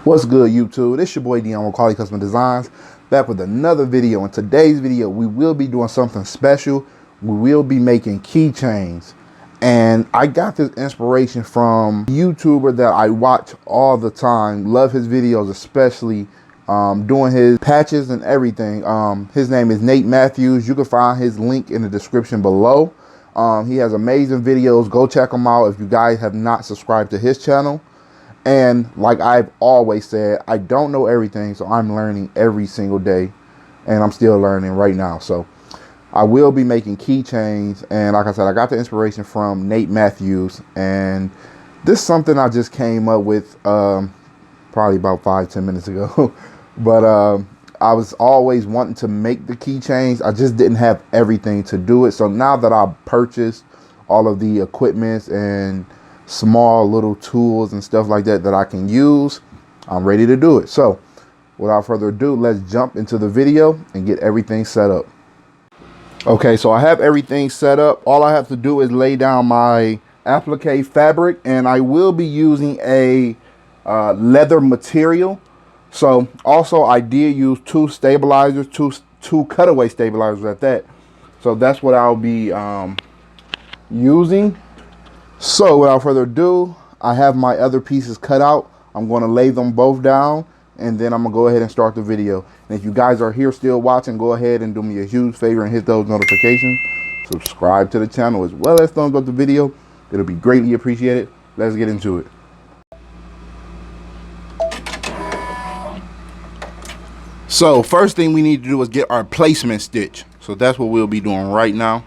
What's good, YouTube? It's your boy Dion with Quality Custom Designs, back with another video. In today's video, we will be doing something special. We will be making keychains. And I got this inspiration from a YouTuber that I watch all the time. Love his videos, especially doing his patches and everything. His name is Nate Matthews. You can find his link in the description below. He has amazing videos. Go check him out if you guys have not subscribed to his channel. And like I've always said, I don't know everything, so I'm learning every single day, and I'm still learning right now. So I will be making keychains, and like I said, I got the inspiration from Nate Matthews, and this is something I just came up with probably about 5-10 minutes ago. But I was always wanting to make the keychains. I just didn't have everything to do it. So now that I've purchased all of the equipment and small little tools and stuff like that I can use, I'm ready to do it. So without further ado, let's jump into the video and get everything set up. Okay, so I have everything set up. All I have to do is lay down my applique fabric, and I will be using a leather material. So also I did use two stabilizers, two cutaway stabilizers at that. So that's what I'll be using. So without further ado, I have my other pieces cut out. I'm going to lay them both down, and then I'm going to go ahead and start the video. And if you guys are here still watching, go ahead and do me a huge favor and hit those notifications. Subscribe to the channel as well as thumbs up the video. It'll be greatly appreciated. Let's get into it. So first thing we need to do is get our placement stitch. So that's what we'll be doing right now.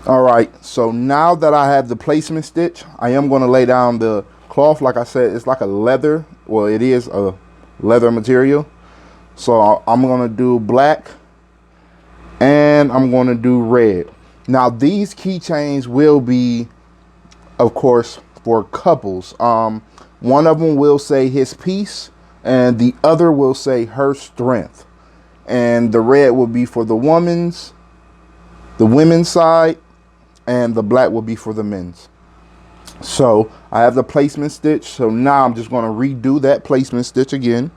All right, so now that I have the placement stitch, I am going to lay down the cloth. Like I said, it's like a leather. Well, it is a leather material. So I'm going to do black and I'm going to do red. Now these keychains will be, of course, for couples. One of them will say his peace and the other will say her strength. And the red will be for the women's side, and the black will be for the men's. So I have the placement stitch. So now I'm just going to redo that placement stitch again.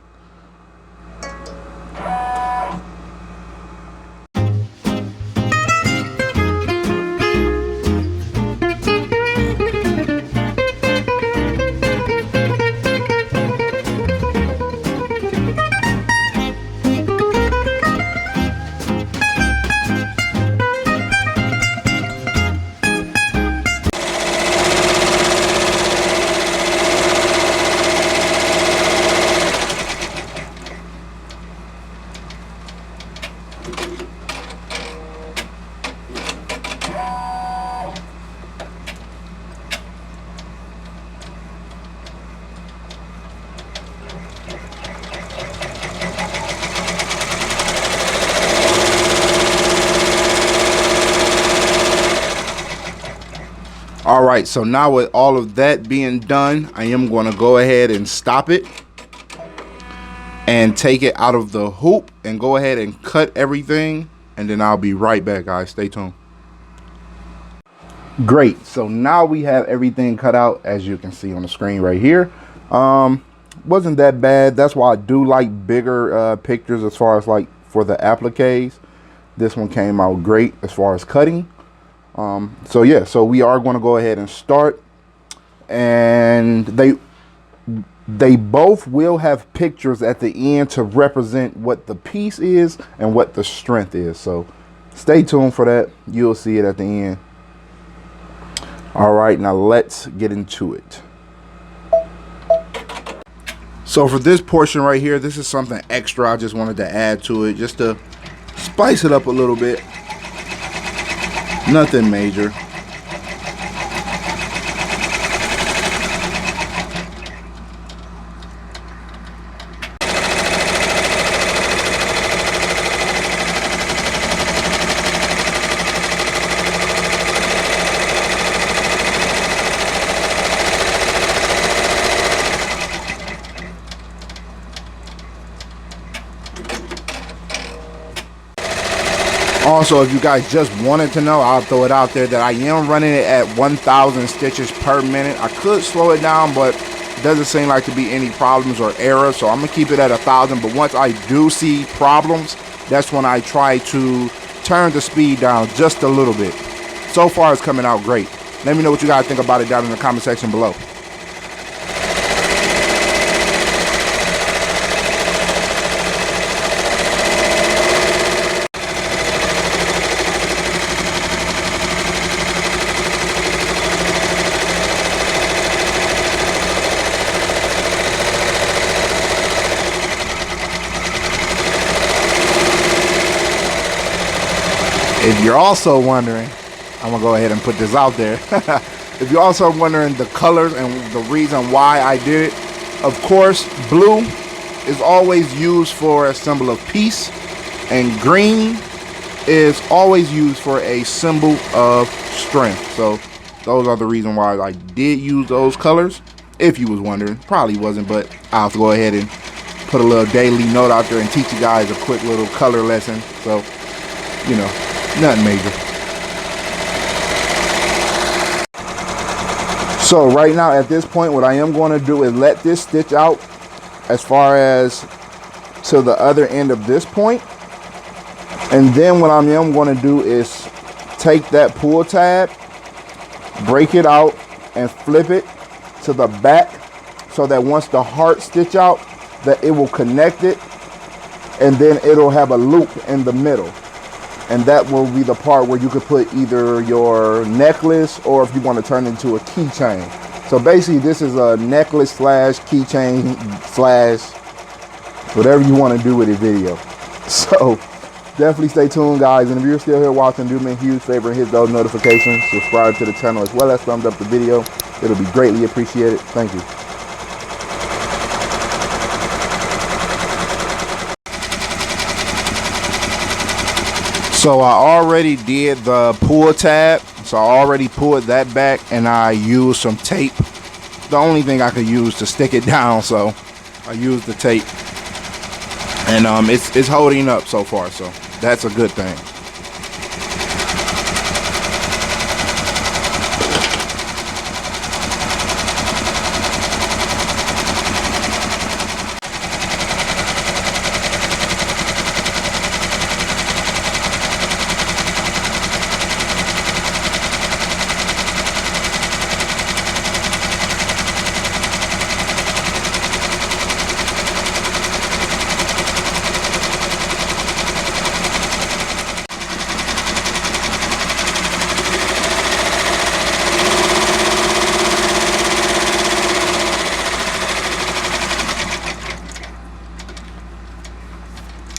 All right, so now with all of that being done, I am going to go ahead and stop it and take it out of the hoop and go ahead and cut everything, and then I'll be right back, guys. Stay tuned. Great, so now we have everything cut out, as you can see on the screen right here. Wasn't that bad. That's why I do like bigger pictures as far as like for the appliques. This one came out great as far as cutting. So yeah, so we are going to go ahead and start, and They both will have pictures at the end to represent what the piece is and what the strength is. So stay tuned for that. You'll see it at the end. All right, now let's get into it. So for this portion right here, this is something extra I just wanted to add to it, just to spice it up a little bit. Nothing major. Also, if you guys just wanted to know, I'll throw it out there that I am running it at 1,000 stitches per minute. I could slow it down, but it doesn't seem like to be any problems or errors, so I'm gonna keep it at 1,000. But once I do see problems, that's when I try to turn the speed down just a little bit. So far, it's coming out great. Let me know what you guys think about it down in the comment section below. If you're also wondering, I'm gonna go ahead and put this out there. If you're also wondering the colors and the reason why I did it, of course, blue is always used for a symbol of peace, and green is always used for a symbol of strength. So those are the reason why I did use those colors. If you was wondering, probably wasn't, but I'll have to go ahead and put a little daily note out there and teach you guys a quick little color lesson. So, you know, nothing major. So right now at this point, what I am going to do is let this stitch out as far as to the other end of this point. And then what I am going to do is take that pull tab, break it out, and flip it to the back so that once the heart stitch out, that it will connect it, and then it'll have a loop in the middle. And that will be the part where you could put either your necklace or if you want to turn it into a keychain. So basically this is a necklace slash keychain slash whatever you want to do with it video. So definitely stay tuned, guys. And if you're still here watching, do me a huge favor and hit those notifications. Subscribe to the channel as well as thumbs up the video. It'll be greatly appreciated. Thank you. So I already did the pull tab, so I already pulled that back and I used some tape. The only thing I could use to stick it down, so I used the tape. And it's holding up so far, so that's a good thing.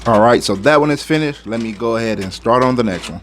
All right, so that one is finished. Let me go ahead and start on the next one.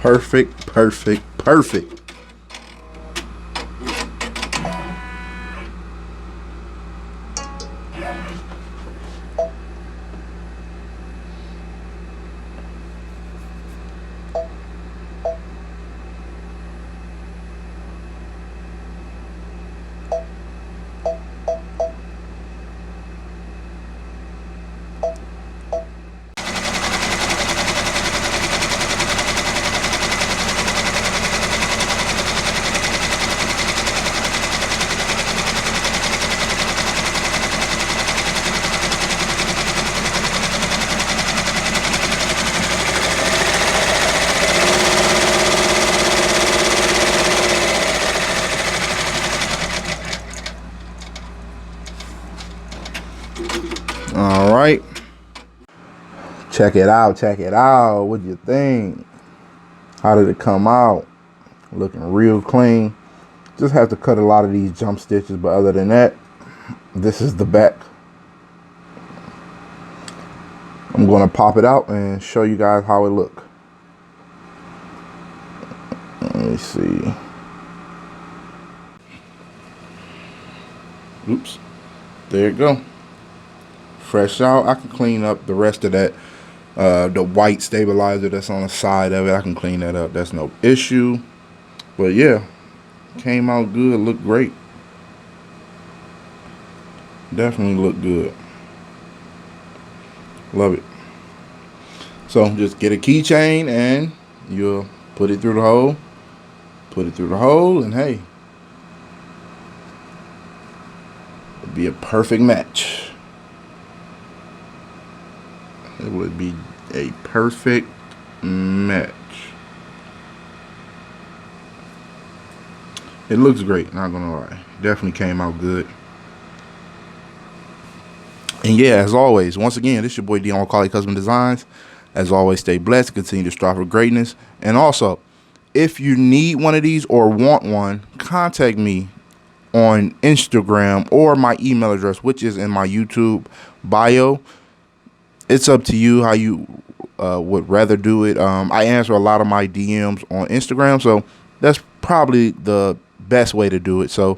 Perfect, perfect, perfect. All right, check it out, check it out. What do you think? How did it come out? Looking real clean. Just have to cut a lot of these jump stitches, but other than that, this is the back. I'm going to pop it out and show you guys how it look. Let me see. Oops, there you go. Fresh out. I can clean up the rest of that, the white stabilizer that's on the side of it. I can clean that up. That's no issue. But yeah, came out good. Looked great. Definitely looked good. Love it. So just get a keychain and you'll put it through the hole. Put it through the hole, and hey, it'd be a perfect match. It would be a perfect match. It looks great, not gonna lie. Definitely came out good. And yeah, as always, once again, this is your boy Dion with Quality Custom Designs. As always, stay blessed, continue to strive for greatness. And also, if you need one of these or want one, contact me on Instagram or my email address, which is in my YouTube bio. It's up to you how you would rather do it. I answer a lot of my DMs on Instagram, so that's probably the best way to do it. So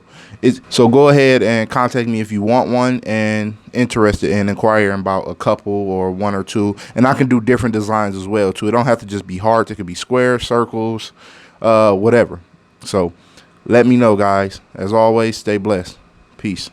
go ahead and contact me if you want one and interested in inquiring about a couple or one or two. And I can do different designs as well too. It don't have to just be hearts. It could be squares, circles, whatever. So let me know, guys. As always, stay blessed. Peace.